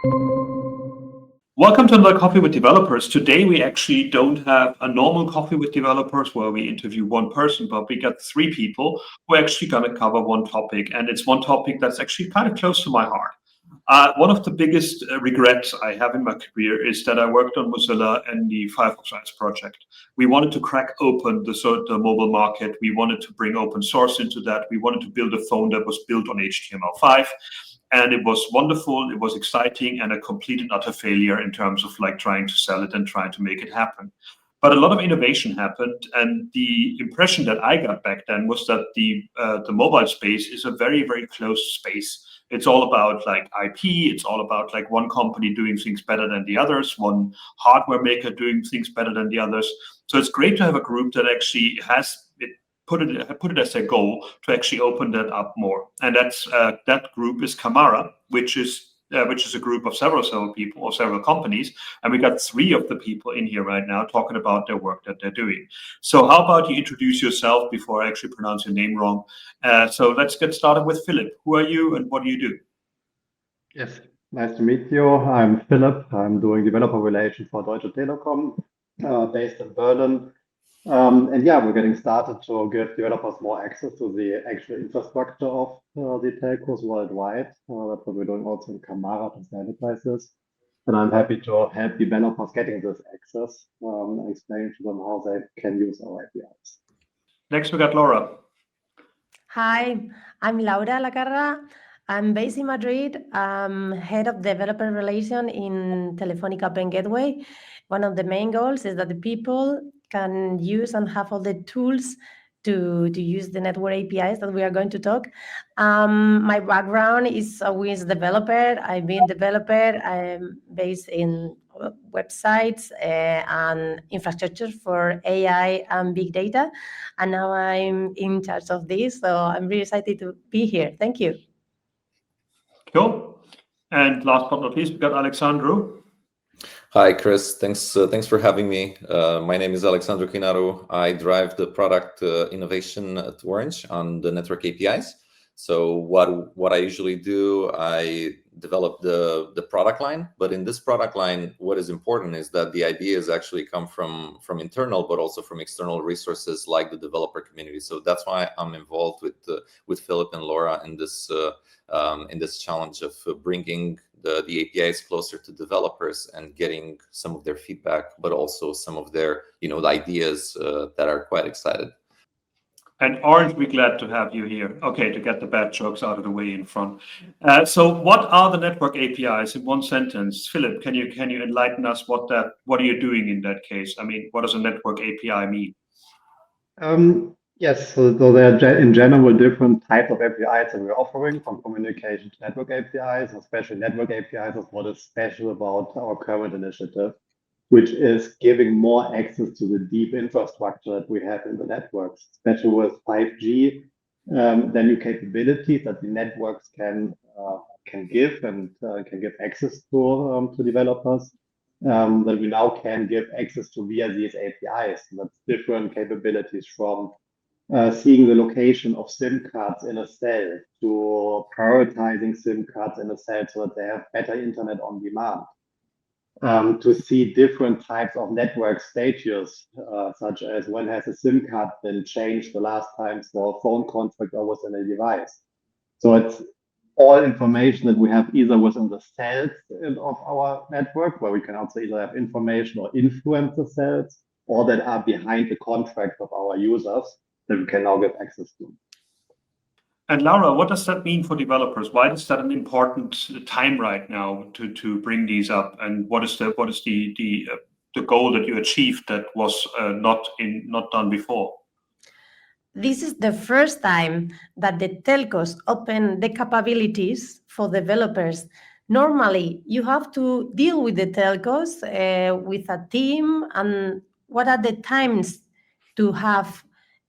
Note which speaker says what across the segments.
Speaker 1: Welcome to another Coffee with Developers. Today we actually don't have a normal Coffee with Developers where we interview one person, but we got three people who are actually going to cover one topic. And it's one topic that's actually kind of close to my heart. One of the biggest regrets I have in my career is that I worked on Mozilla and the Firefox project. We wanted to crack open the mobile market. We wanted to bring open source into that. We wanted to build a phone that was built on HTML5. And it was wonderful, it was exciting, and a complete and utter failure in terms of like trying to sell it and trying to make it happen. But a lot of innovation happened, and the impression that I got back then was that the mobile space is a very, very closed space. It's all about like IP, it's all about like one company doing things better than the others, one hardware maker doing things better than the others. So it's great to have a group that actually has put it as a goal to actually open that up more, and that group is Camara, which is a group of several people or several companies, and we got three of the people in here right now talking about their work that they're doing. So how about you introduce yourself before I actually pronounce your name wrong? So let's get started with Phillip. Who are you and what do you do?
Speaker 2: Yes, nice to meet you. I'm Phillip. I'm doing developer relations for Deutsche Telekom, based in Berlin. And yeah, we're getting started to give developers more access to the actual infrastructure of the telcos worldwide. That's what we're doing also in Camara to standardize this. And I'm happy to help developers getting this access and explain to them how they can use our APIs.
Speaker 1: Next, we got Laura.
Speaker 3: Hi, I'm Laura Lacarra. I'm based in Madrid. I'm head of developer relation in Telefónica Open Gateway. One of the main goals is that the people can use and have all the tools to use the network APIs that we are going to talk. My background is always developer. I've been developer. I'm based in websites and infrastructure for AI and big data. And now I'm in charge of this. So I'm really excited to be here. Thank you.
Speaker 1: Cool. And last but not least, we got Alexandru.
Speaker 4: Hi, Chris. Thanks for having me. My name is Alexandru. I drive the product innovation at Orange on the network APIs. So what I usually do, I develop the product line. But in this product line, what is important is that the ideas actually come from internal, but also from external resources like the developer community. So that's why I'm involved with Phillip and Laura in this challenge of bringing the APIs closer to developers and getting some of their feedback, but also some of their the ideas that are quite excited.
Speaker 1: And Orange, we're glad to have you here. Okay, to get the bad jokes out of the way in front. So what are the network APIs in one sentence? Phillip, can you enlighten us what are you doing in that case? I mean, what does a network API mean?
Speaker 2: Yes, so there are in general different types of APIs that we're offering, from communication to network APIs, especially network APIs is what is special about our current initiative, which is giving more access to the deep infrastructure that we have in the networks, especially with 5G, the new capabilities that the networks can give and can give access to developers. That we now can give access to via these APIs. That's different capabilities from seeing the location of SIM cards in a cell to prioritizing SIM cards in a cell so that they have better internet on demand. To see different types of network status, such as when has a SIM card been changed the last time for a phone contract or within a device. So it's all information that we have either within the cells of our network, where we can also either have information or influence the cells, or that are behind the contract of our users that we can now give access to.
Speaker 1: And Laura, what does that mean for developers? Why is that an important time right now to bring these up? And what is the goal that you achieved that was not done before?
Speaker 3: This is the first time that the telcos open the capabilities for developers. Normally, you have to deal with the telcos with a team, and what are the times to have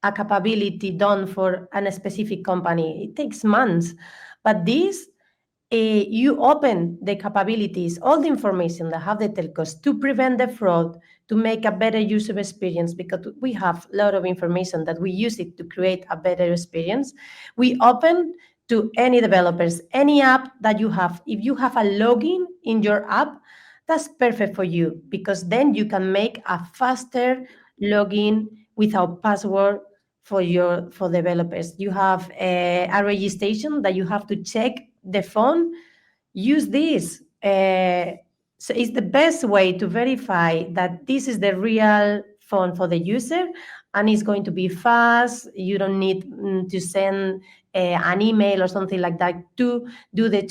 Speaker 3: a capability done for a specific company? It takes months, but this, you open the capabilities, all the information that have the telcos to prevent the fraud, to make a better user experience, because we have a lot of information that we use it to create a better experience. We open to any developers, any app that you have. If you have a login in your app, that's perfect for you, because then you can make a faster login without password for developers. You have a registration that you have to check the phone. Use this. So it's the best way to verify that this is the real phone for the user, and it's going to be fast. You don't need to send an email or something like that to do the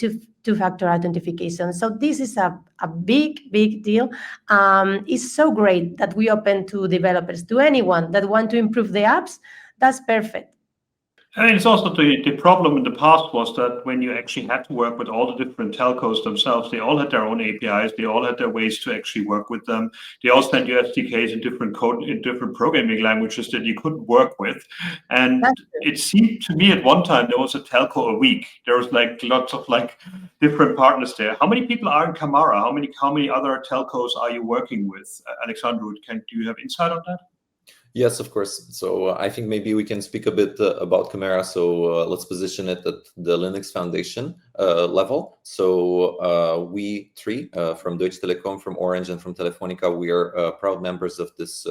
Speaker 3: two-factor authentication. So this is a big deal. It's so great that we open to developers, to anyone that want to improve the apps. That's perfect.
Speaker 1: I mean, it's also the problem in the past was that when you actually had to work with all the different telcos themselves, they all had their own APIs, they all had their ways to actually work with them. They all sent you SDKs in different code, in different programming languages that you couldn't work with. And it seemed to me at one time there was a telco a week. There was like lots of like different partners there. How many people are in Camara? How many other telcos are you working with? Alexandru, do you have insight on that?
Speaker 4: Yes, of course. So I think maybe we can speak a bit about Camara. So let's position it at the Linux Foundation level. So we three from Deutsche Telekom, from Orange, and from Telefónica, we are proud members of this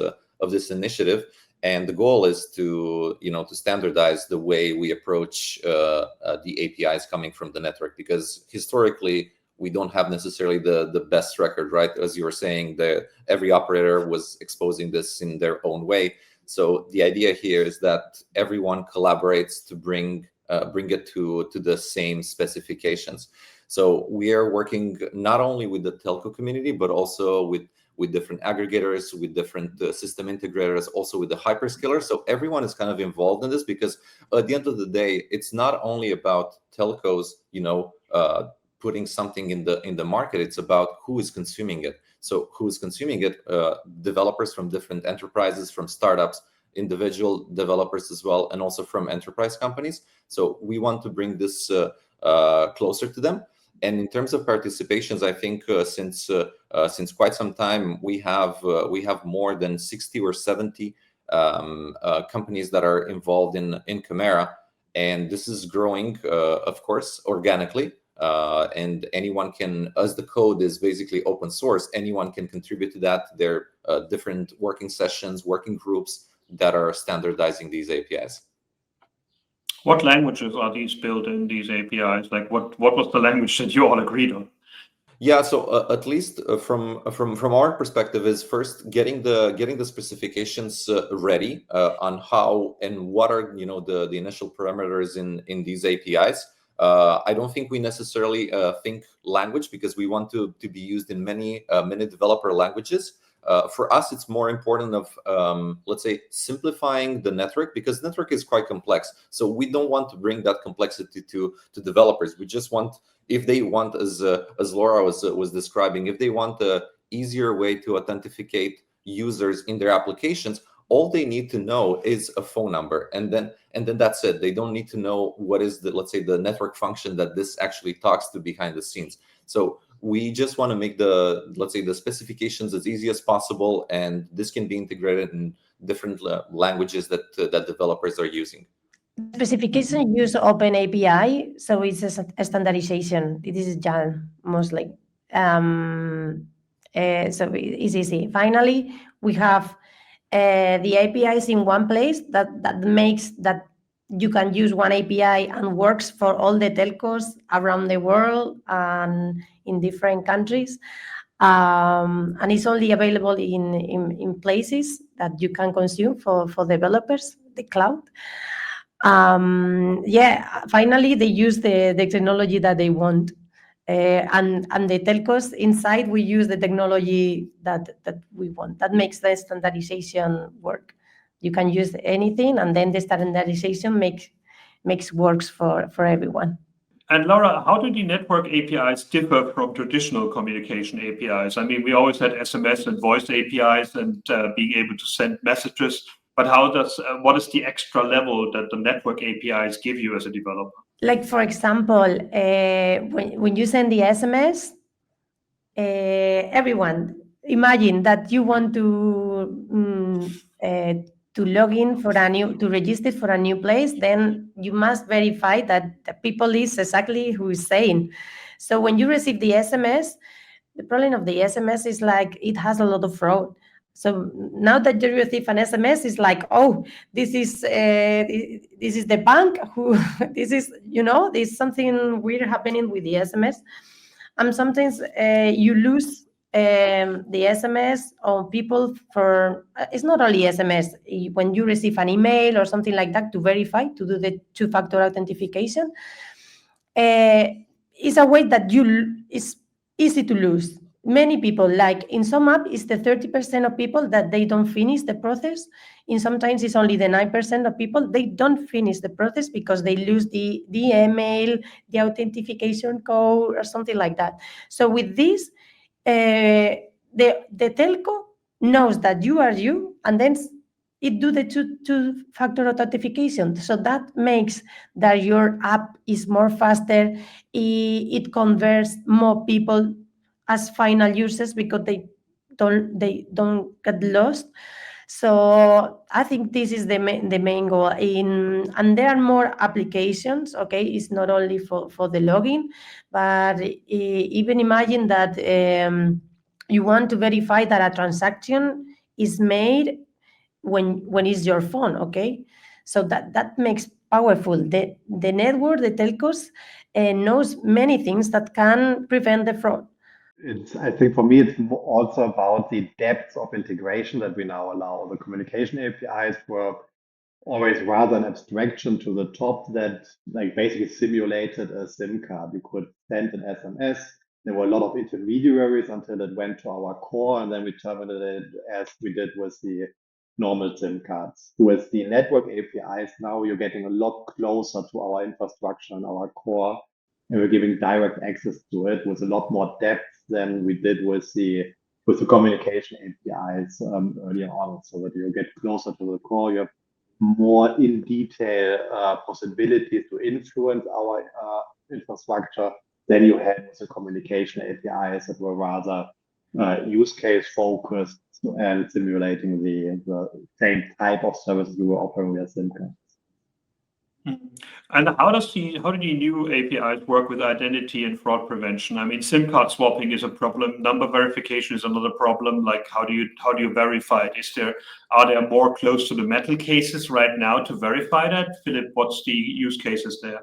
Speaker 4: initiative. And the goal is to standardize the way we approach the APIs coming from the network, because historically we don't have necessarily the best record, right? As you were saying, every operator was exposing this in their own way. So the idea here is that everyone collaborates to bring it to the same specifications. So we are working not only with the telco community, but also with different aggregators, with different system integrators, also with the hyperscalers. So everyone is kind of involved in this, because at the end of the day, it's not only about telcos, putting something in the market. It's about who is consuming it. So who is consuming it? Developers from different enterprises, from startups, individual developers as well, and also from enterprise companies. So we want to bring this closer to them. And in terms of participations, I think since quite some time we have more than 60 or 70 companies that are involved in Camara, and this is growing, of course, organically. And anyone can, as the code is basically open source, anyone can contribute to that. There are different working sessions, working groups that are standardizing these APIs.
Speaker 1: What languages are these built in, these APIs? Like what was the language that you all agreed on?
Speaker 4: Yeah, so at least from our perspective is first getting the specifications ready on how and what are the initial parameters in these APIs. I don't think we necessarily think language, because we want to be used in many developer languages. For us, it's more important of, let's say, simplifying the network, because network is quite complex. So we don't want to bring that complexity to developers. We just want, if they want, as Laura was describing, if they want a easier way to authenticate users in their applications, all they need to know is a phone number, and then that's it. They don't need to know what is let's say, the network function that this actually talks to behind the scenes. So we just want to make let's say, the specifications as easy as possible, and this can be integrated in different languages that developers are using.
Speaker 3: Specification use Open API, so it's a standardization. This is Jan mostly. So it's easy. Finally, we have the APIs in one place that makes that you can use one API and works for all the telcos around the world and in different countries. And it's only available in places that you can consume for developers, the cloud. Finally, they use the technology that they want. And the telcos inside, we use the technology that we want. That makes the standardization work. You can use anything, and then the standardization makes works for everyone.
Speaker 1: And Laura, how do the network APIs differ from traditional communication APIs? I mean, we always had SMS and voice APIs and being able to send messages. But what is the extra level that the network APIs give you as a developer?
Speaker 3: Like, for example, when you send the SMS, everyone, imagine that you want to to log in to register for a new place, then you must verify that the people is exactly who is saying. So when you receive the SMS, the problem of the SMS is like it has a lot of fraud. So now that you receive an SMS, it's like, oh, this is the bank who this is, there's something weird happening with the SMS, and sometimes you lose the SMS on people for it's not only SMS. When you receive an email or something like that to verify, to do the two-factor authentication, it's a way that it's easy to lose. Many people, like in some app, it's the 30% of people that they don't finish the process. In sometimes it's only the 9% of people, they don't finish the process because they lose the email, the authentication code, or something like that. So with this, the telco knows that you are you, and then it do the two-factor authentication. So that makes that your app is more faster. It converts more people as final users because they don't get lost. So I think this is the main goal. And there are more applications. Okay, it's not only for the login, but even imagine that you want to verify that a transaction is made when it's your phone. Okay, so that makes powerful the network. The telcos knows many things that can prevent the fraud.
Speaker 2: I think for me, it's also about the depth of integration that we now allow. The communication APIs were always rather an abstraction to the top that like basically simulated a SIM card. You could send an SMS. There were a lot of intermediaries until it went to our core, and then we terminated it as we did with the normal SIM cards. With the network APIs, now you're getting a lot closer to our infrastructure and our core, and we're giving direct access to it with a lot more depth than we did with the communication APIs earlier on. So that you get closer to the core, you have more in detail possibilities to influence our infrastructure than you had with the communication APIs that were rather use case focused and simulating the same type of services we were offering with SIM cards.
Speaker 1: And how do the new APIs work with identity and fraud prevention? I mean, SIM card swapping is a problem. Number verification is another problem. Like, how do you verify it? Are there more close to the metal cases right now to verify that? Philip, what's the use cases there?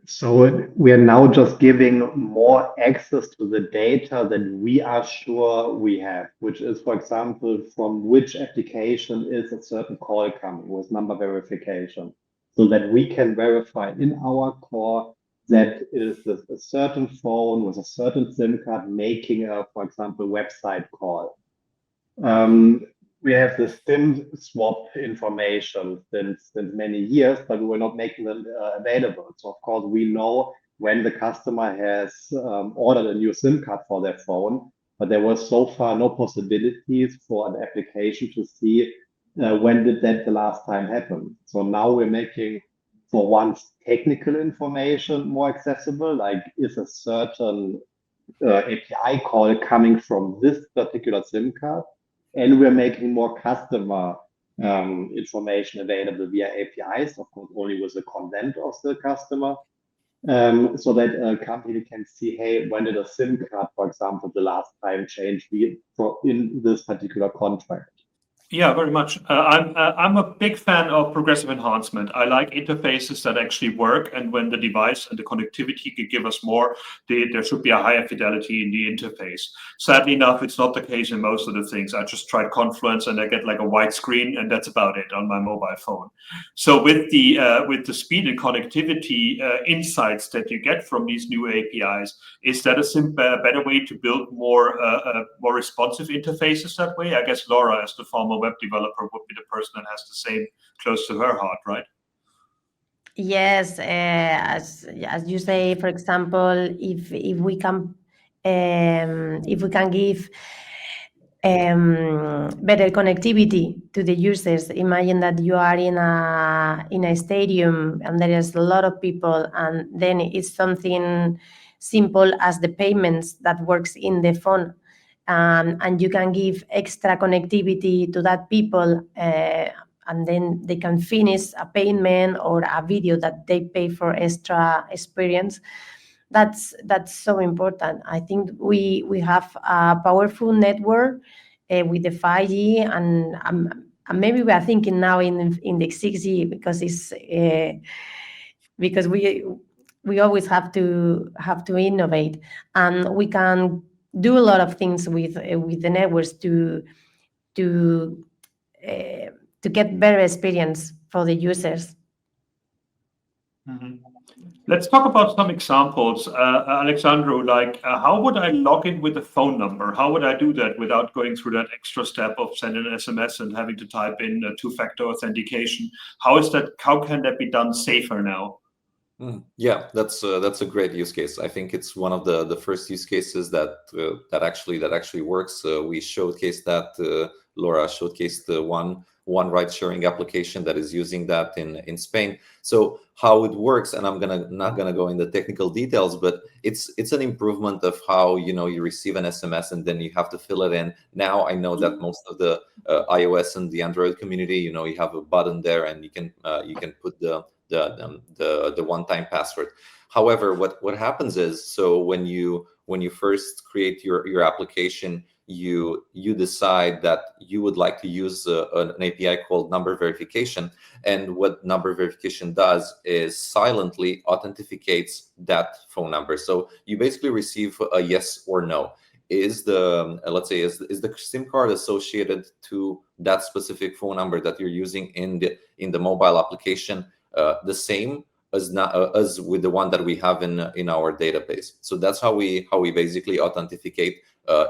Speaker 2: So we are now just giving more access to the data that we are sure we have, which is, for example, from which application is a certain call coming with number verification, so that we can verify in our core that is a certain phone with a certain SIM card making a, for example, website call. We have the SIM swap information since many years, but we were not making them available. So of course we know when the customer has ordered a new SIM card for their phone, but there was so far no possibilities for an application to see when did that the last time happen. So now we're making, for once, technical information more accessible, like is a certain API call coming from this particular SIM card, and we're making more customer information available via APIs, of course, only with the consent of the customer, so that a company can see, hey, when did a SIM card, for example, the last time changed in this particular contract.
Speaker 1: Yeah, very much. I'm a big fan of progressive enhancement. I like interfaces that actually work, and when the device and the connectivity could give us more, there should be a higher fidelity in the interface. Sadly enough, it's not the case in most of the things. I just tried Confluence and I get like a white screen, and that's about it on my mobile phone. So with the speed and connectivity insights that you get from these new APIs, is that a better way to build more responsive interfaces that way? I guess Laura, as the former web developer, would be the person that has the same close to her heart, right?
Speaker 3: Yes, as you say, for example, if we can give better connectivity to the users. Imagine that you are in a stadium and there is a lot of people, and then it's something simple as the payments that works in the phone. and you can give extra connectivity to that people, and then they can finish a payment or a video that they pay for extra experience. That's so important. I think we have a powerful network with the 5G, and maybe we are thinking now in the 6G, because it's because we always have to innovate, and we can do a lot of things with the networks to get better experience for the users.
Speaker 1: Mm-hmm. Let's talk about some examples. Alexandru, like how would I log in with a phone number? How would I do that without going through that extra step of sending an SMS and having to type in two-factor authentication? How can that be done safer now?
Speaker 4: Yeah, that's a great use case. I think it's one of the first use cases that actually works. We showcased that. Laura showcased the one ride-sharing application that is using that in Spain. So how it works, and I'm not gonna go into technical details, but it's an improvement of how you receive an SMS and then you have to fill it in. Now I know that most of the iOS and the Android community, you have a button there and you can put the one-time password. However, what happens is, so when you first create your application, you decide that you would like to use an API called number verification, and what number verification does is silently authenticates that phone number. So you basically receive a yes or no. Is the let's say is the SIM card associated to that specific phone number that you're using in the mobile application the same as with the one that we have in our database? So that's how we basically authenticate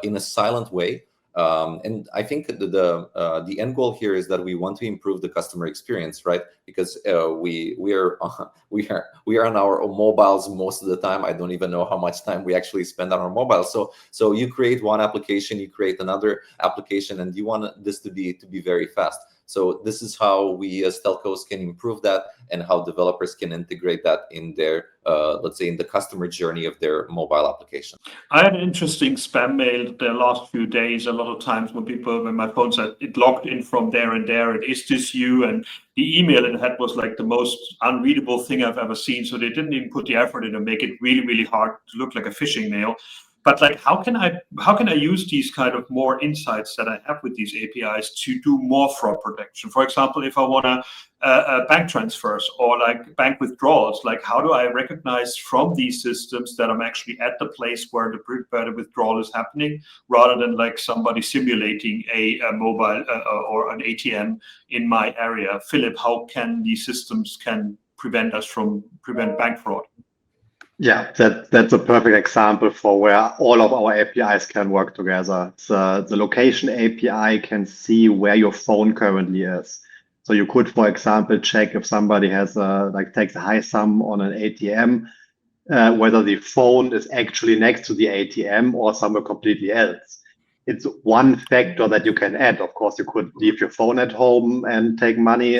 Speaker 4: in a silent way. And I think the end goal here is that we want to improve the customer experience, right? Because we are on our mobiles most of the time. I don't even know how much time we actually spend on our mobiles. So you create one application, you create another application, and you want this to be very fast. So this is how we as telcos can improve that, and how developers can integrate that in their, let's say, in the customer journey of their mobile application.
Speaker 1: I had an interesting spam mail the last few days. A lot of times when my phone said it logged in from there and there, and is this you? And the email it had was like the most unreadable thing I've ever seen. So they didn't even put the effort in to make it really, really hard to look like a phishing mail. But like, how can I use these kind of more insights that I have with these APIs to do more fraud protection? For example, if I want to bank transfers or like bank withdrawals, like how do I recognize from these systems that I'm actually at the place where the withdrawal is happening, rather than like somebody simulating a mobile or an ATM in my area? Philip, how can these systems prevent bank fraud?
Speaker 2: Yeah, that's a perfect example for where all of our APIs can work together. So the location API can see where your phone currently is. So you could, for example, check if somebody has takes a high sum on an ATM, whether the phone is actually next to the ATM or somewhere completely else. It's one factor that you can add. Of course, you could leave your phone at home and take money,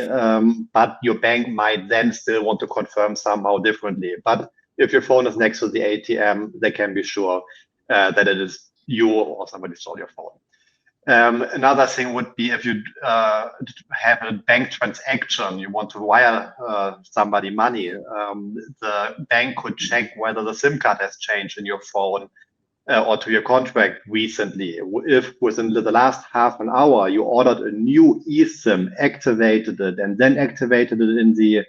Speaker 2: but your bank might then still want to confirm somehow differently. But if your phone is next to the ATM, they can be sure that it is you or somebody stole your phone. Another thing would be if you have a bank transaction, you want to wire somebody money, the bank could check whether the SIM card has changed in your phone or to your contract recently. If within the last half an hour you ordered a new eSIM, activated it, and then activated it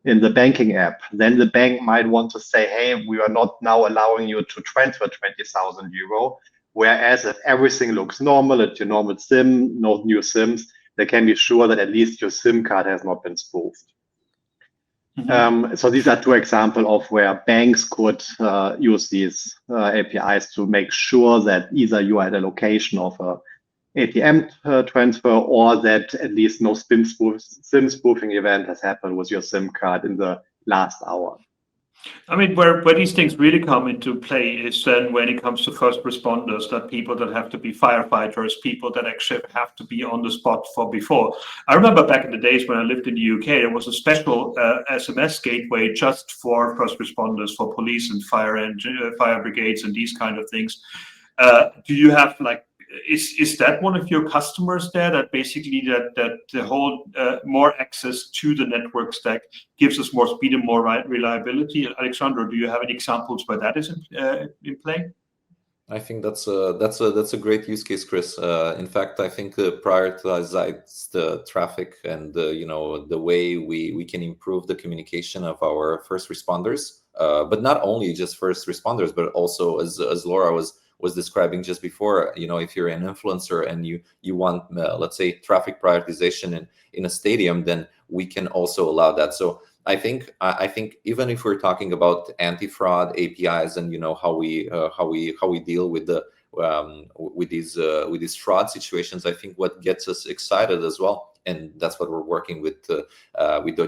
Speaker 2: in the banking app, then the bank might want to say, hey, we are not now allowing you to transfer 20,000 euro. Whereas if everything looks normal, it's your normal SIM, no new SIMs, they can be sure that at least your SIM card has not been spoofed. Mm-hmm. So these are two examples of where banks could use these APIs to make sure that either you are at a location of a ATM transfer, or that at least no SIM spoofing event has happened with your SIM card in the last hour.
Speaker 1: I mean, where these things really come into play is then when it comes to first responders, that people that have to be firefighters, people that actually have to be on the spot for before. I remember back in the days when I lived in the UK, there was a special SMS gateway just for first responders, for police and fire brigades and these kind of things. Do you have like is that one of your customers there, that basically that the whole more access to the network stack gives us more speed and more reliability? Alexandru, do you have any examples where that is in play?
Speaker 4: I think that's a great use case, Chris. In fact, I think prioritize the traffic and the way we can improve the communication of our first responders, but not only just first responders, but also as Laura was describing just before. If you're an influencer and you want let's say traffic prioritization in a stadium, then we can also allow that. So I think even if we're talking about anti-fraud APIs and how we deal with the with these fraud situations, I think what gets us excited as well, and that's what we're working with Deutsche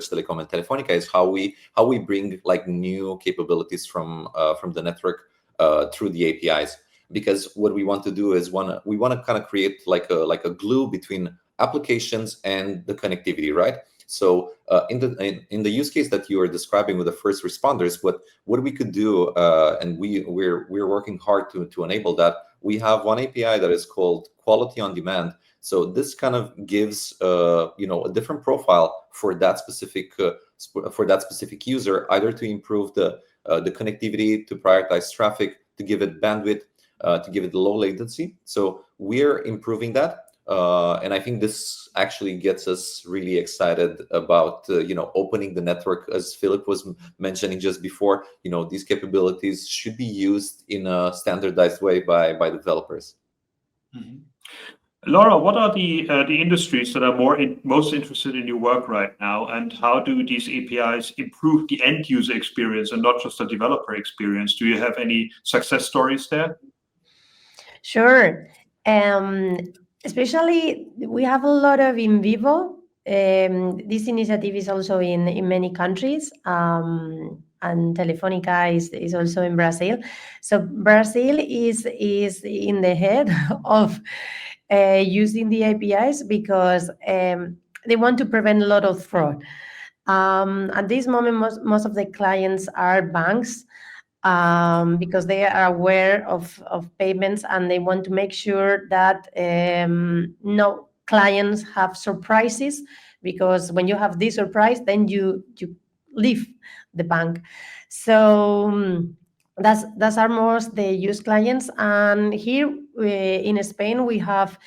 Speaker 4: Telekom and Telefónica, is how we bring like new capabilities from the network through the APIs. Because what we want to do is we want to kind of create like a glue between applications and the connectivity, right? So in the use case that you are describing with the first responders, what we could do, and we're working hard to enable that. We have one API that is called Quality on Demand. So this kind of gives a different profile for that specific user, either to improve the connectivity, to prioritize traffic, to give it bandwidth, to give it low latency. So we're improving that. And I think this actually gets us really excited about opening the network, as Phillip was mentioning just before. These capabilities should be used in a standardized way by developers.
Speaker 1: Mm-hmm. Laura, what are the industries that are most interested in your work right now, and how do these APIs improve the end user experience and not just the developer experience? Do you have any success stories there?
Speaker 3: Sure. Especially, we have a lot of in vivo. This initiative is also in many countries, and Telefónica is also in Brazil. So Brazil is in the head of using the APIs because they want to prevent a lot of fraud. At this moment, most of the clients are banks, because they are aware of payments and they want to make sure that no clients have surprises, because when you have this surprise, then you leave the bank. So that's our most the use clients. And here in Spain, we have,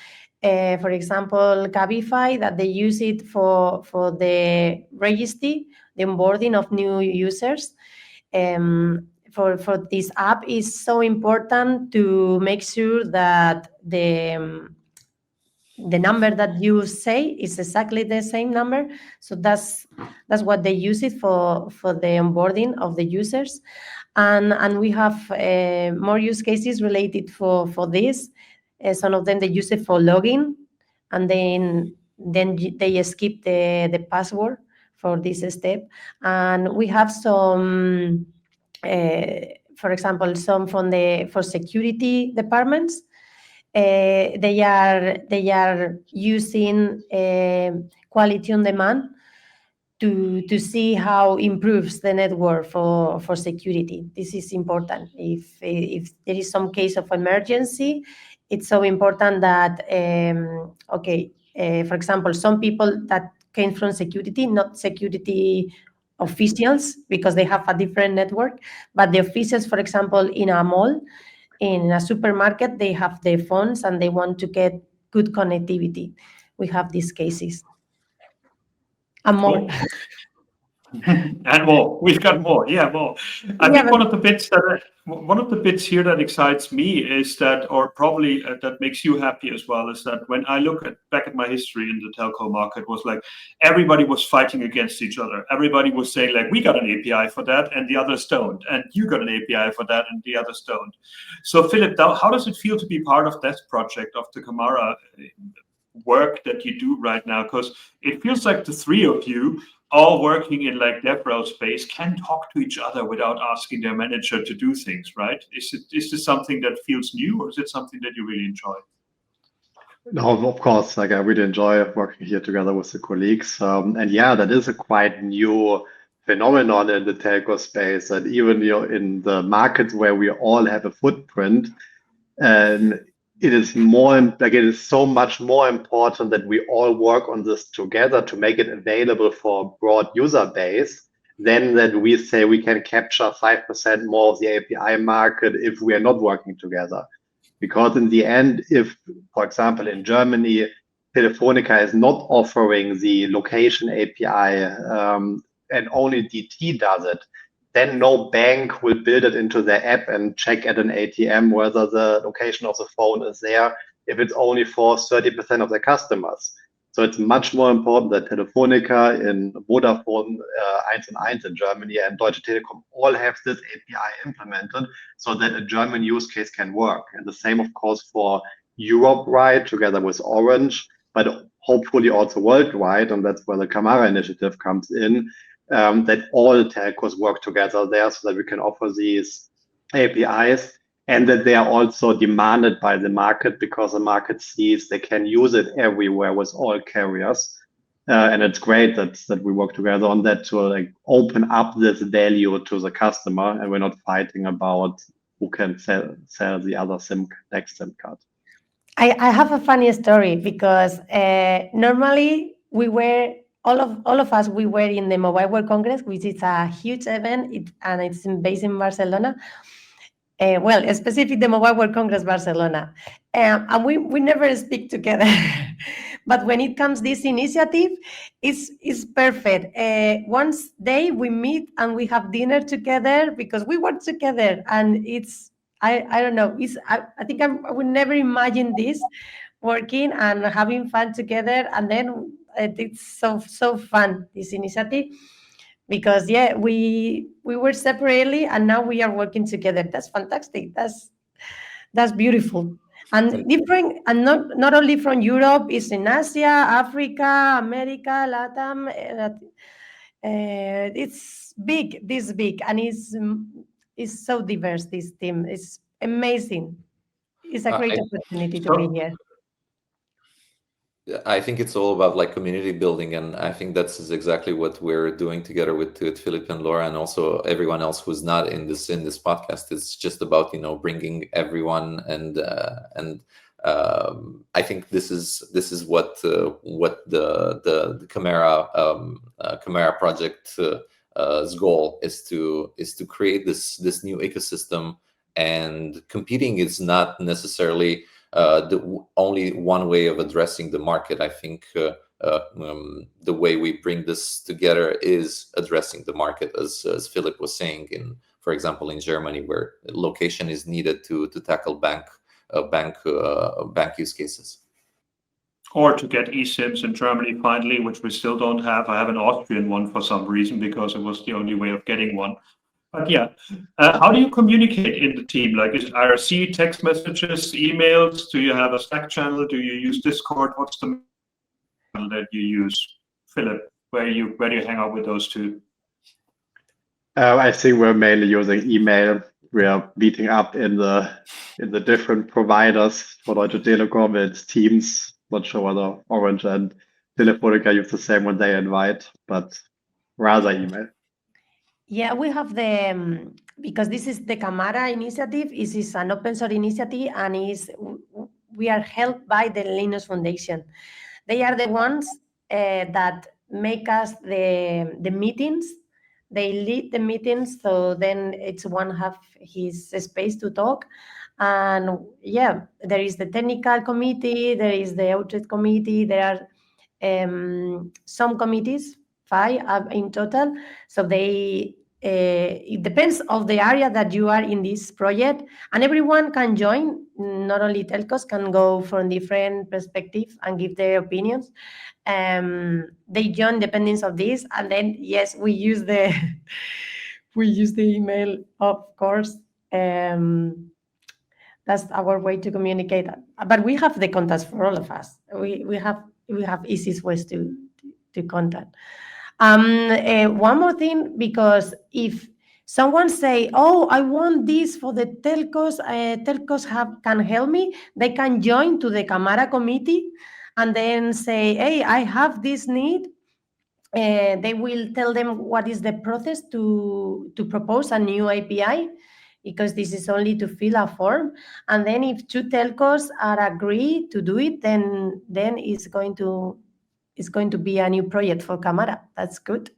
Speaker 3: for example, Cabify, that they use it for the registry, the onboarding of new users. For this app is so important to make sure that the number that you say is exactly the same number. So that's what they use it for the onboarding of the users. And we have more use cases related for this. Some of them, they use it for login, and then they skip the password for this step. And we have some, for example, some for security departments. They are using quality on demand to see how improves the network for security. This is important. If there is some case of emergency, it's so important that for example, some people that came from security, not security officials, because they have a different network, but the officials, for example, in a mall, in a supermarket, they have their phones and they want to get good connectivity. We have these cases. And more.
Speaker 1: Cool. And more. We've got more. Yeah, more. I think one of the bits here that excites me is that, or probably that makes you happy as well, is that when I look back at my history in the telco market, was like everybody was fighting against each other. Everybody was saying like, we got an API for that and the others don't, and you got an API for that and the others don't. So Phillip, how does it feel to be part of that project, of the Camara work that you do right now? Because it feels like the three of you, all working in like DevRel space, can talk to each other without asking their manager to do things, right? Is this something that feels new, or is it something that you really enjoy?
Speaker 2: No, of course, like I really enjoy working here together with the colleagues. And yeah, that is a quite new phenomenon in the telco space, that even in the markets where we all have a footprint, and it is more like it is so much more important that we all work on this together to make it available for a broad user base than that we say we can capture 5% more of the API market if we are not working together. Because in the end, if, for example, in Germany, Telefónica is not offering the location API and only DT does it, then no bank will build it into their app and check at an ATM whether the location of the phone is there if it's only for 30% of their customers. So it's much more important that Telefónica in Vodafone 1&1 in Germany and Deutsche Telekom all have this API implemented so that a German use case can work. And the same, of course, for Europe-wide together with Orange, but hopefully also worldwide. And that's where the Camara initiative comes in, that all telcos work together there so that we can offer these APIs and that they are also demanded by the market because the market sees they can use it everywhere with all carriers. And it's great that we work together on that to like open up this value to the customer and we're not fighting about who can sell the other next SIM card.
Speaker 3: I have a funny story because normally we were all of us we were in the Mobile World Congress, which is a huge event, and it's based in Barcelona. Well, specifically the Mobile World Congress Barcelona, and we never speak together. But when it comes this initiative, it's perfect. Once day we meet and we have dinner together because we work together, and it's I don't know. I think I would never imagine this working and having fun together, and then it's so fun, this initiative, because we were separately and now we are working together. That's fantastic. That's beautiful. And different, and not only from Europe, it's in Asia, Africa, America, Latam. It's big, this big, and it's so diverse. This team is amazing. It's a great opportunity to be here.
Speaker 4: I think it's all about like community building, and I think that's exactly what we're doing together with Phillip and Laura, and also everyone else who's not in this podcast. It's just about bringing everyone, and I think this is what the Camara project goal is to create this new ecosystem, and competing is not necessarily the only one way of addressing the market. I think the way we bring this together is addressing the market, as Phillip was saying, for example, in Germany, where location is needed to tackle bank use cases.
Speaker 1: Or to get eSIMs in Germany finally, which we still don't have. I have an Austrian one for some reason because it was the only way of getting one. But yeah, how do you communicate in the team? Like, is it IRC, text messages, emails? Do you have a Slack channel? Do you use Discord? What's the channel that you use, Phillip? Where do you hang out with those two?
Speaker 2: I think we're mainly using email. We are meeting up in the different providers. For Deutsche Telekom, it's Teams. Not sure whether Orange and Telefónica use the same when they invite, but rather email.
Speaker 3: Yeah, we have because this is the Camara initiative. This is an open source initiative, and we are helped by the Linux Foundation. They are the ones that make us the meetings. They lead the meetings, so then it's one have his space to talk. And yeah, there is the technical committee, there is the audit committee, there are some committees, 5 in total. So it depends of the area that you are in this project, and everyone can join. Not only telcos can go from different perspectives and give their opinions. They join depending of this, and then yes, we use the email, of course. That's our way to communicate. But we have the contacts for all of us. We have easiest ways to contact. One more thing, because if someone say, "Oh, I want this for the telcos," telcos can help me. They can join to the Camara committee and then say, "Hey, I have this need." They will tell them what is the process to propose a new API. because this is only to fill a form. And then if two telcos are agreed to do it, then it's going to be a new project for Camara. That's good.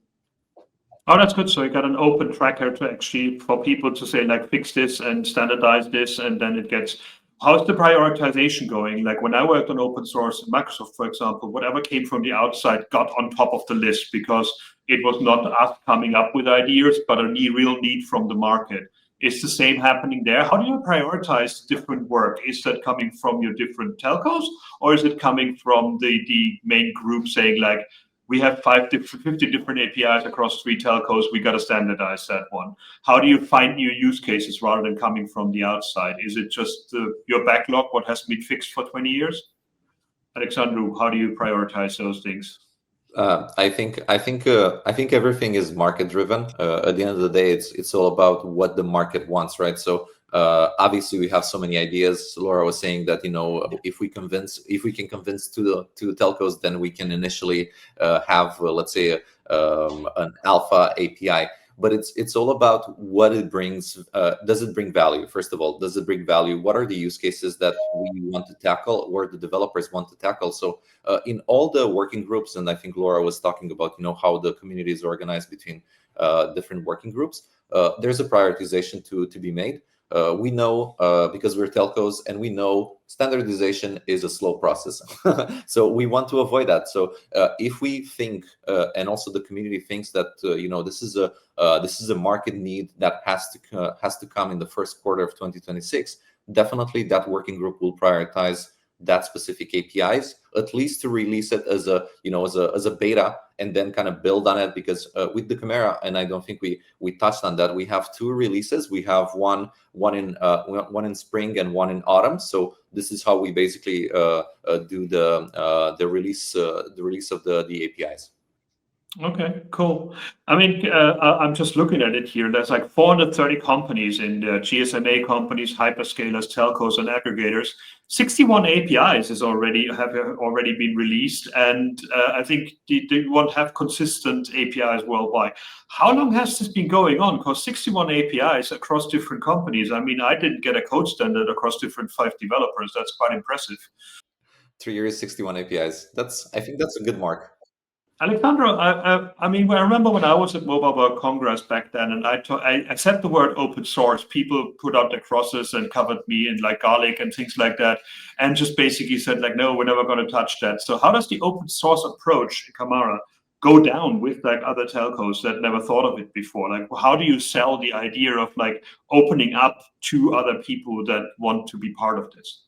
Speaker 1: Oh, that's good. So you got an open tracker to actually for people to say like fix this and standardize this, and then it gets. How's the prioritization going? Like when I worked on open source in Microsoft, for example, whatever came from the outside got on top of the list because it was not us coming up with ideas, but a real need from the market. Is the same happening there? How do you prioritize different work? Is that coming from your different telcos, or is it coming from the main group saying like, we have 50 different APIs across 3 telcos, we got to standardize that one? How do you find new use cases rather than coming from the outside? Is it just your backlog, what has been fixed for 20 years? Alexandru, how do you prioritize those things?
Speaker 4: I think everything is market driven. At the end of the day, it's all about what the market wants, right? So obviously we have so many ideas. Laura was saying that if we can convince the telcos, then we can initially have let's say an alpha API. But it's all about what it brings. Does it bring value? First of all, does it bring value? What are the use cases that we want to tackle, or the developers want to tackle? So in all the working groups, and I think Laura was talking about how the community is organized between different working groups. There's a prioritization to be made. We know because we're telcos, and we know standardization is a slow process. So we want to avoid that. So if we think, and also the community thinks that this is a market need that has to come in the first quarter of 2026, definitely that working group will prioritize that specific APIs, at least to release it as a beta, and then kind of build on it. Because with the Camara, and I don't think we touched on that, we have 2 releases. We have one in spring and one in autumn. So this is how we basically do the release of the APIs.
Speaker 1: Okay, cool. I mean, I'm just looking at it here. There's like 430 companies in the GSMA companies, hyperscalers, telcos, and aggregators. 61 APIs have already been released, and I think they won't have consistent APIs worldwide. How long has this been going on? Because 61 APIs across different companies. I mean, I didn't get a code standard across different 5 developers. That's quite impressive.
Speaker 4: 3 years, 61 APIs. I think that's a good mark.
Speaker 1: Alexandru, I mean, I remember when I was at Mobile World Congress back then, and I said the word open source. People put out their crosses and covered me in like garlic and things like that, and just basically said like, no, we're never going to touch that. So how does the open source approach, Camara, go down with like other telcos that never thought of it before? Like, how do you sell the idea of like opening up to other people that want to be part of this?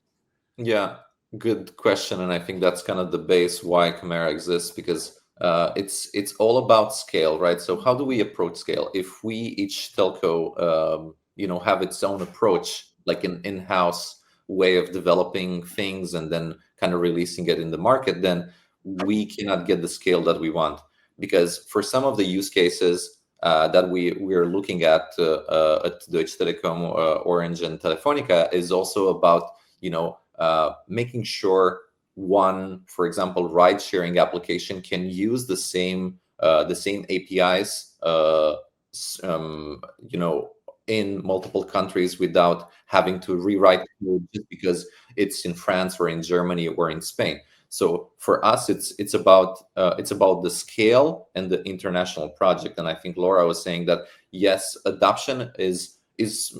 Speaker 4: Yeah, good question, and I think that's kind of the base why Camara exists, because it's all about scale, right? So how do we approach scale? If we each telco have its own approach, like an in-house way of developing things and then kind of releasing it in the market, then we cannot get the scale that we want. Because for some of the use cases that we're looking at Deutsche Telekom, Orange, and Telefónica, is also about making sure one, for example, ride-sharing application can use the same APIs, in multiple countries without having to rewrite code just because it's in France or in Germany or in Spain. So for us, it's about the scale and the international project. And I think Laura was saying that yes, adoption is it's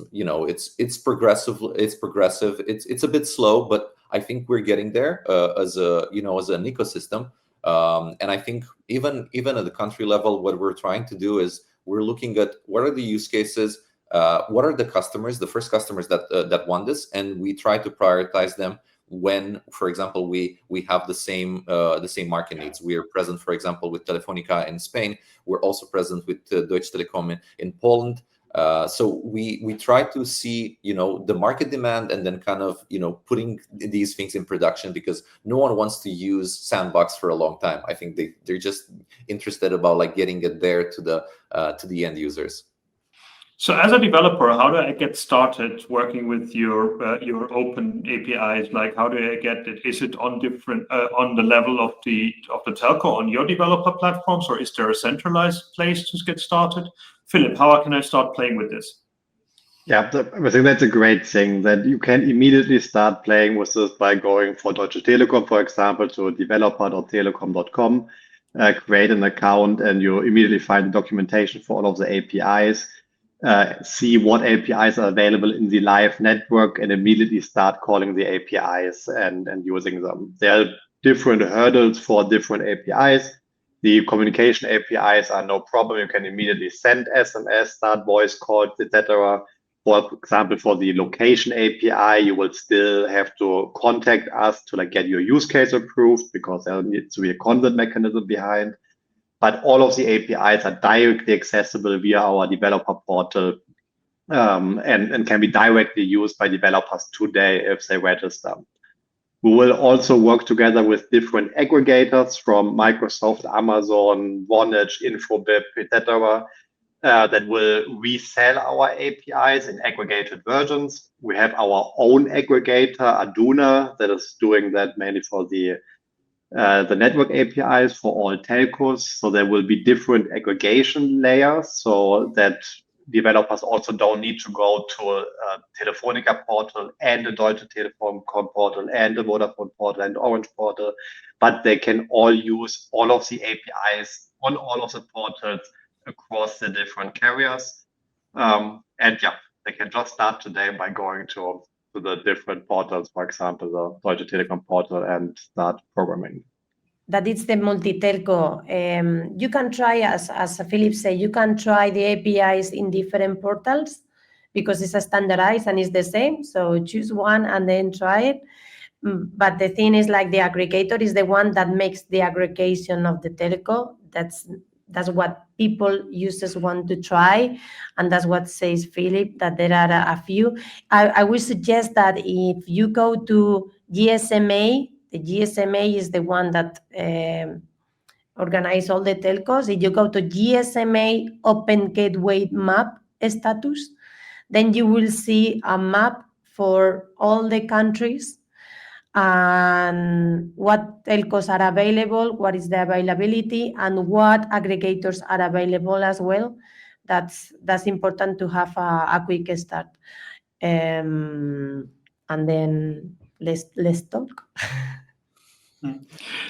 Speaker 4: progressive. It's a bit slow, but I think we're getting there as an ecosystem. And I think even at the country level, what we're trying to do is we're looking at what are the use cases, what are the customers, the first customers that want this, and we try to prioritize them when, for example, we have the same market needs. We are present, for example, with Telefónica in Spain. We're also present with Deutsche Telekom in Poland. So we try to see the market demand, and then kind of putting these things in production, because no one wants to use sandbox for a long time. I think they're just interested about like getting it there to the end users.
Speaker 1: So as a developer, how do I get started working with your open APIs? Like, how do I get it? Is it on the level of the telco on your developer platforms, or is there a centralized place to get started? Phillip, how can I start playing with this?
Speaker 2: Yeah, I think that's a great thing that you can immediately start playing with this by going for Deutsche Telekom, for example, to developer.telecom.com, create an account, and you immediately find the documentation for all of the APIs, see what APIs are available in the live network, and immediately start calling the APIs and using them. There are different hurdles for different APIs. The communication APIs are no problem. You can immediately send SMS, start voice calls, etc. For example, for the location API, you will still have to contact us to get your use case approved because there needs to be a consent mechanism behind. But all of the APIs are directly accessible via our developer portal and can be directly used by developers today if they register. We will also work together with different aggregators from Microsoft, Amazon, Vonage, Infobip, etc. That will resell our APIs in aggregated versions. We have our own aggregator, Aduna, that is doing that mainly for the network APIs for all telcos. So there will be different aggregation layers so that developers also don't need to go to a Telefónica portal and a Deutsche Telekom portal and a Vodafone portal and Orange portal, but they can all use all of the APIs on all of the portals across the different carriers. And yeah, they can just start today by going to the different portals, for example, the Deutsche Telekom portal, and start programming.
Speaker 3: That it's the multi-telco. You can try, as Phillip said, you can try the APIs in different portals because it's a standardized and it's the same. So choose one and then try it. But the thing is, the aggregator is the one that makes the aggregation of the telco. That's what users want to try, and that's what says Phillip, that there are a few. I would suggest that if you go to GSMA, the GSMA is the one that organizes all the telcos. If you go to GSMA Open Gateway Map status, then you will see a map for all the countries and what telcos are available, what is the availability, and what aggregators are available as well. That's important to have a quick start. And then let's talk.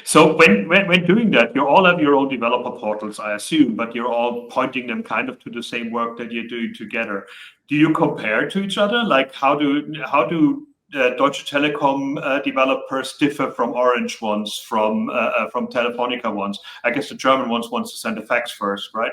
Speaker 1: So when doing that, you all have your own developer portals, I assume, but you're all pointing them kind of to the same work that you're doing together. Do you compare to each other? Like how do Deutsche Telekom developers differ from Orange ones, from Telefónica ones? I guess the German ones want to send a fax first, right?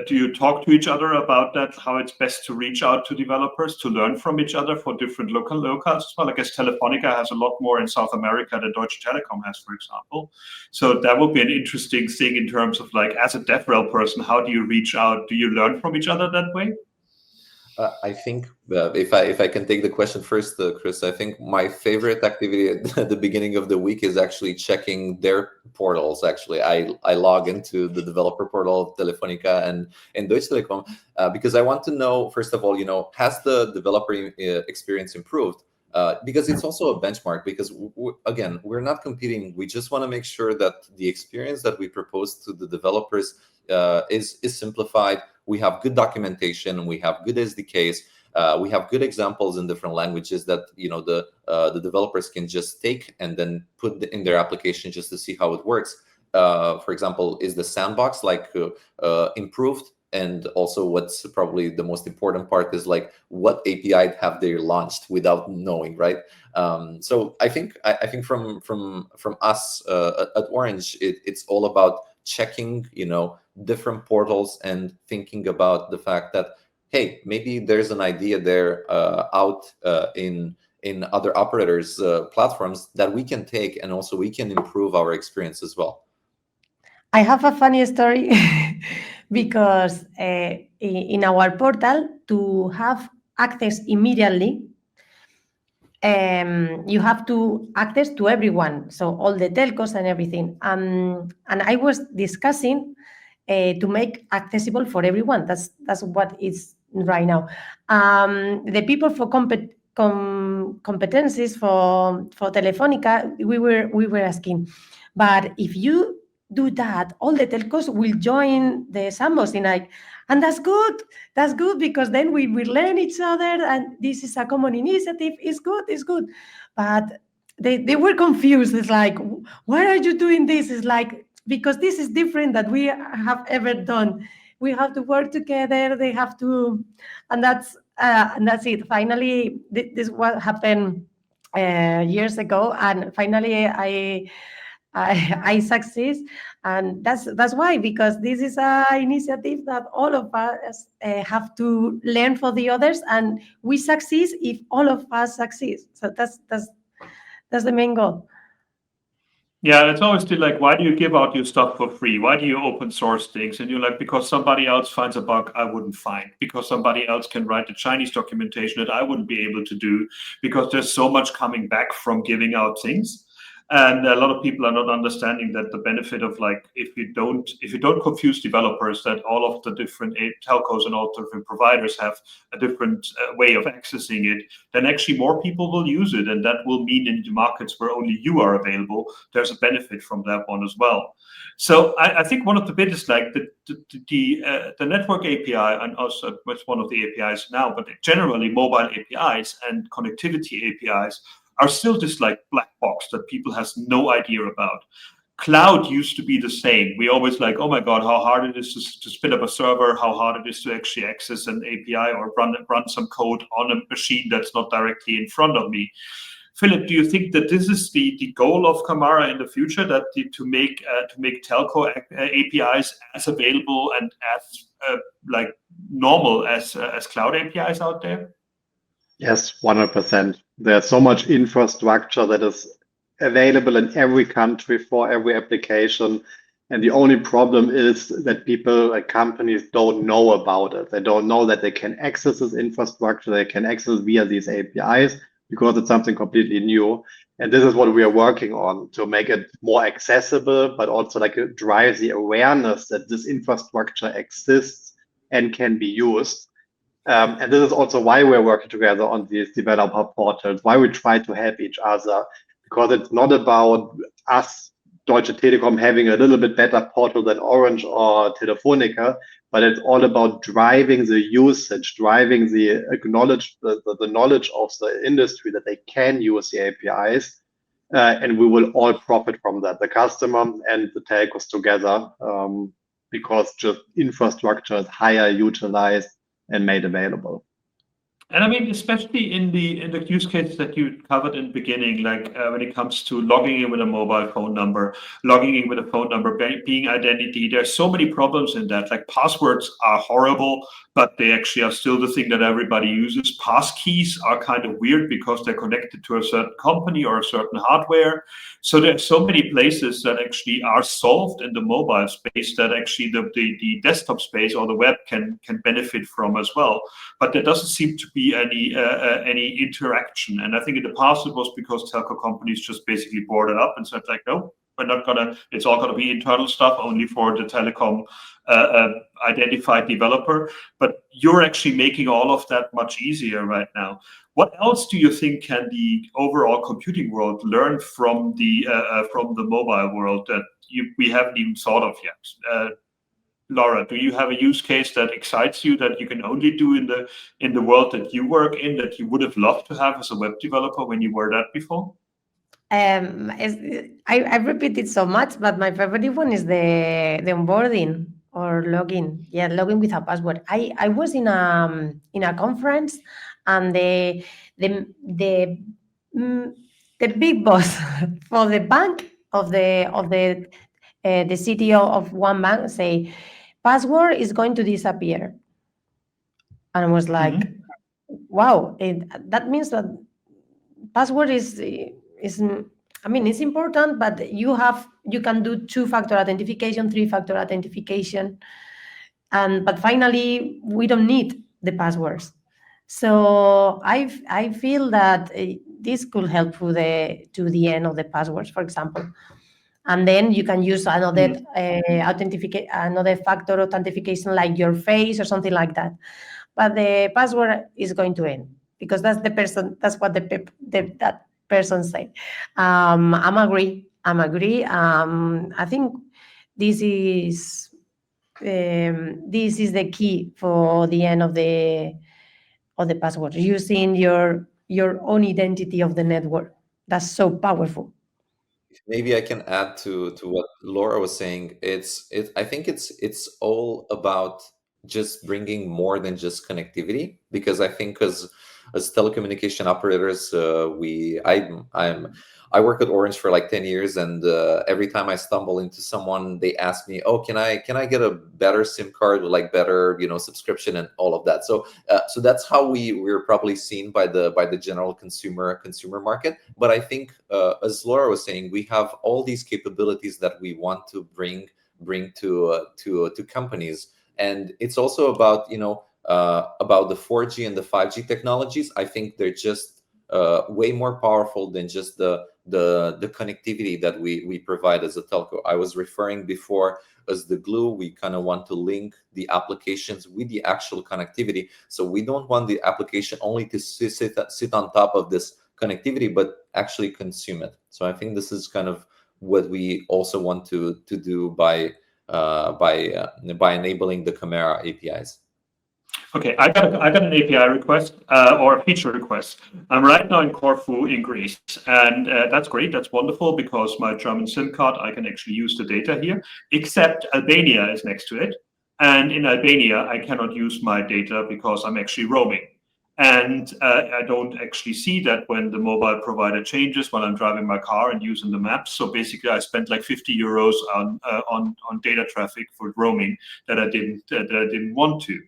Speaker 1: Do you talk to each other about that, how it's best to reach out to developers, to learn from each other for different locales as well? I guess Telefónica has a lot more in South America than Deutsche Telekom has, for example. So that would be an interesting thing in terms of as a DevRel person, how do you reach out? Do you learn from each other that way?
Speaker 4: I think if I can take the question first, Chris, I think my favorite activity at the beginning of the week is actually checking their portals. Actually, I log into the developer portal of Telefónica and Deutsche Telekom because I want to know, first of all, has the developer experience improved? Because it's also a benchmark, because again, we're not competing. We just want to make sure that the experience that we propose to the developers is simplified. We have good documentation, we have good SDKs, we have good examples in different languages that the developers can just take and then put in their application just to see how it works. For example, is the sandbox improved? And also, what's probably the most important part is what API have they launched without knowing, right? So I think from us at Orange, it's all about checking, different portals and thinking about the fact that, hey, maybe there's an idea there out in other operators' platforms that we can take, and also we can improve our experience as well.
Speaker 3: I have a funny story because in our portal, to have access immediately, you have to access to everyone, so all the telcos and everything. And I was discussing to make accessible for everyone. That's what is right now. The people for competencies for Telefónica, we were asking, but if you do that, all the telcos will join the sandboxing, like, and that's good because then we learn each other, and this is a common initiative. It's good. But they were confused. It's like, why are you doing this? It's like, because this is different that we have ever done. We have to work together. They have to, and that's it. Finally, this what happened years ago, and finally I succeed, and that's why, because this is an initiative that all of us have to learn for the others, and we succeed if all of us succeed. So that's the main goal.
Speaker 1: Yeah, it's always still like, why do you give out your stuff for free? Why do you open source things? And you're like, because somebody else finds a bug I wouldn't find, because somebody else can write the Chinese documentation that I wouldn't be able to do, because there's so much coming back from giving out things. And a lot of people are not understanding that the benefit of, like, if you don't confuse developers, that all of the different telcos and all different providers have a different way of accessing it, then actually more people will use it, and that will mean in the markets where only you are available, there's a benefit from that one as well. So I think one of the biggest, like the network API, and also it's one of the APIs now, but generally mobile APIs and connectivity APIs are still just like black box that people has no idea about. Cloud used to be the same. We always like, oh my God, how hard it is to spin up a server, how hard it is to actually access an API or run some code on a machine that's not directly in front of me. Phillip, do you think that this is the goal of Camara in the future, that to make telco APIs as available and as like normal as cloud APIs out there?
Speaker 2: Yes, 100%. There's so much infrastructure that is available in every country for every application. And the only problem is that people, like companies, don't know about it. They don't know that they can access this infrastructure, they can access via these APIs, because it's something completely new. And this is what we are working on, to make it more accessible, but also like drive the awareness that this infrastructure exists and can be used. And this is also why we're working together on these developer portals, why we try to help each other, because it's not about us, Deutsche Telekom, having a little bit better portal than Orange or Telefónica, but it's all about driving the usage, driving the knowledge of the industry that they can use the APIs, and we will all profit from that, the customer and the telcos together, because just infrastructure is higher utilized and made available.
Speaker 1: And I mean, especially in the use cases that you covered in the beginning, like when it comes to logging in with a mobile phone number, logging in with a phone number, being identity, there's so many problems in that. Like, passwords are horrible, but they actually are still the thing that everybody uses. Passkeys are kind of weird because they're connected to a certain company or a certain hardware. So there's so many places that actually are solved in the mobile space that actually the desktop space or the web can benefit from as well. But there doesn't seem to be any interaction. And I think in the past it was because telco companies just basically boarded up and said, like, no, we're not gonna, it's all gonna be internal stuff only for the telecom identified developer. But you're actually making all of that much easier right now. What else do you think can the overall computing world learn from the mobile world that we haven't even thought of yet? Laura, do you have a use case that excites you that you can only do in the world that you work in, that you would have loved to have as a web developer when you were that before?
Speaker 3: I repeat it so much, but my favorite one is the onboarding or login. Yeah, login with a password. I was in a conference, and the big boss for the bank of the CTO of one bank say, password is going to disappear. And I was like, wow, that means that password is I mean, it's important, but you can do 2-factor authentication, 3-factor authentication, but finally we don't need the passwords. So I feel that this could help to the end of the passwords, for example. And then you can use another another factor authentication, like your face or something like that. But the password is going to end, because that's what that person say. I'm agree. I think this is the key for the end of the password, using your own identity of the network. That's so powerful.
Speaker 4: Maybe I can add to what Laura was saying. I think it's all about just bringing more than just connectivity, because I think as telecommunication operators, I work at Orange for like 10 years, and every time I stumble into someone, they ask me, "Oh, can I get a better SIM card with like better subscription and all of that?" So that's how we're probably seen by the general consumer market. But I think, as Laura was saying, we have all these capabilities that we want to bring to companies, and it's also about about the 4G and the 5G technologies. I think they're just way more powerful than just the connectivity that we provide as a telco. I was referring before as the glue. We kind of want to link the applications with the actual connectivity. So we don't want the application only to sit on top of this connectivity, but actually consume it. So I think this is kind of what we also want to do by enabling the Camara APIs.
Speaker 1: Okay, I got an API request or a feature request. I'm right now in Corfu in Greece, and that's great. That's wonderful, because my German SIM card, I can actually use the data here, except Albania is next to it. And in Albania, I cannot use my data because I'm actually roaming. And I don't actually see that when the mobile provider changes, when I'm driving my car and using the maps. So basically, I spent like 50 euros on data traffic for roaming that I didn't want to.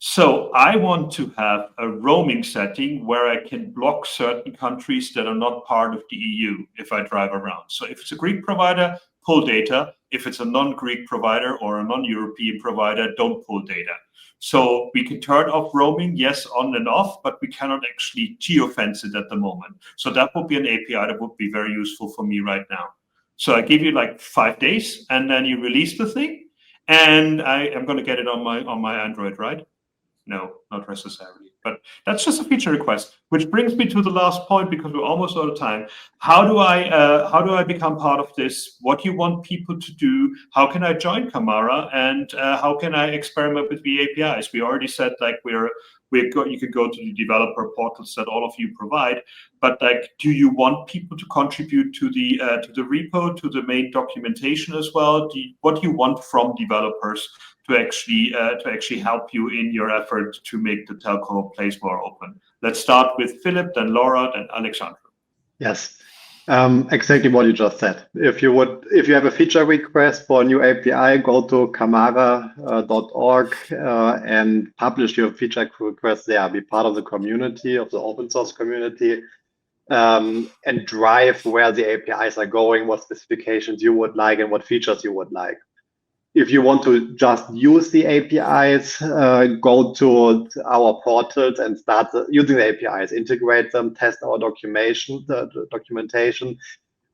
Speaker 1: So I want to have a roaming setting where I can block certain countries that are not part of the EU if I drive around. So if it's a Greek provider, pull data. If it's a non-Greek provider or a non-European provider, don't pull data. So we can turn off roaming, yes, on and off, but we cannot actually geofence it at the moment. So that would be an API that would be very useful for me right now. So I give you like 5 days, and then you release the thing, and I am going to get it on my Android, right? No, not necessarily. But that's just a feature request, which brings me to the last point, because we're almost out of time. How do I become part of this? What do you want people to do? How can I join Camara? And how can I experiment with the APIs? We already said like you could go to the developer portals that all of you provide, but like, do you want people to contribute to the repo, to the main documentation as well? What do you want from developers to actually help you in your effort to make the telco place more open? Let's start with Phillip, then Laura, then Alexandru.
Speaker 2: Yes, exactly what you just said. If you have a feature request for a new API, go to camara.org and publish your feature request there. Be part of the community, of the open source community, and drive where the APIs are going, what specifications you would like, and what features you would like. If you want to just use the APIs, go to our portals and start using the APIs, integrate them, test our documentation,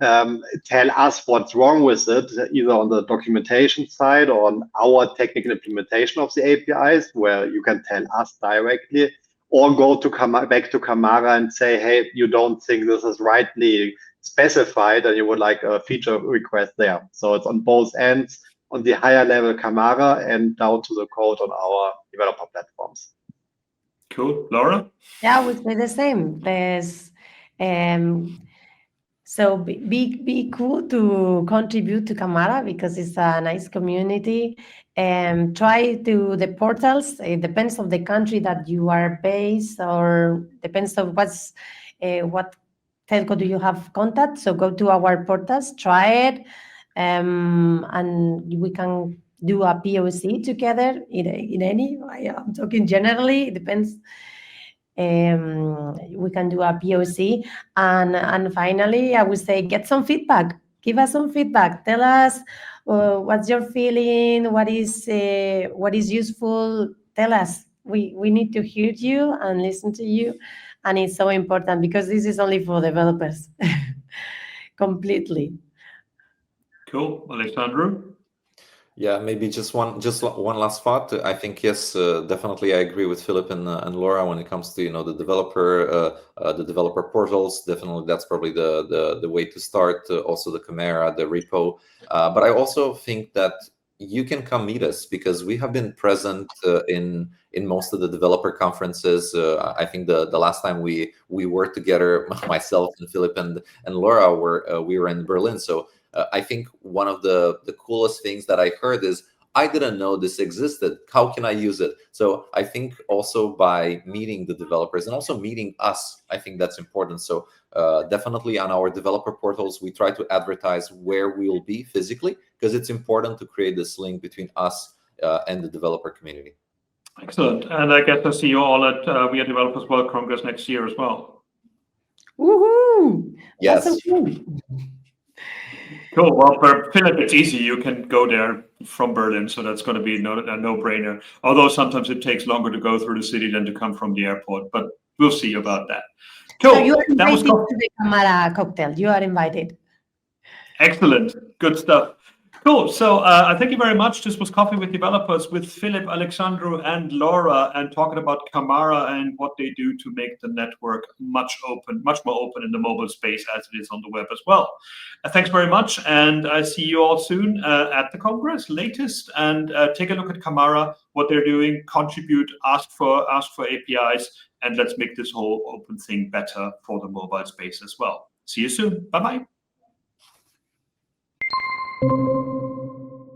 Speaker 2: tell us what's wrong with it, either on the documentation side or on our technical implementation of the APIs, where you can tell us directly, or go to back to Camara and say, hey, you don't think this is rightly specified and you would like a feature request there. So it's on both ends, on the higher level Camara and down to the code on our developer platforms.
Speaker 1: Cool. Laura?
Speaker 3: Yeah, I would say the same. There's so be cool to contribute to Camara, because it's a nice community. And try to the portals. It depends on the country that you are based, or depends on what telco do you have contact. So go to our portals, try it. And we can do a POC together in any. I'm talking generally. It depends. We can do a POC, and finally, I would say get some feedback. Give us some feedback. Tell us what's your feeling. What is useful. Tell us. We need to hear you and listen to you, and it's so important, because this is only for developers. Completely.
Speaker 1: Cool. Alexandru?
Speaker 4: Yeah, maybe just one last thought. I think yes, definitely I agree with Philip and Laura when it comes to the developer portals. Definitely, that's probably the way to start. Also, the Camara, the repo. But I also think that you can come meet us because we have been present in most of the developer conferences. I think the last time we were together, myself and Philip and Laura we were in Berlin. So. I think one of the coolest things that I heard is, I didn't know this existed. How can I use it? So I think also by meeting the developers and also meeting us, I think that's important. So definitely on our developer portals, we try to advertise where we will be physically, because it's important to create this link between us and the developer community.
Speaker 1: Excellent. And I get to see you all at WeAreDevelopers World Congress next year as well.
Speaker 3: Woohoo!
Speaker 4: Yes.
Speaker 3: That's so cool.
Speaker 1: Cool. Well, for Philip, it's easy. You can go there from Berlin, so that's going to be a no-brainer. Although sometimes it takes longer to go through the city than to come from the airport, but we'll see about that. Cool.
Speaker 3: So you are
Speaker 1: That was
Speaker 3: invited to the Camara cocktail. You are invited.
Speaker 1: excellent. Good stuff. Cool. So thank you very much. This was Coffee with Developers with Philip, Alexandru, and Laura, and talking about Camara and what they do to make the network much more open in the mobile space as it is on the web as well. Thanks very much, and I see you all soon at the Congress latest. And take a look at Camara, what they're doing, contribute, ask for APIs, and let's make this whole open thing better for the mobile space as well. See you soon. Bye-bye.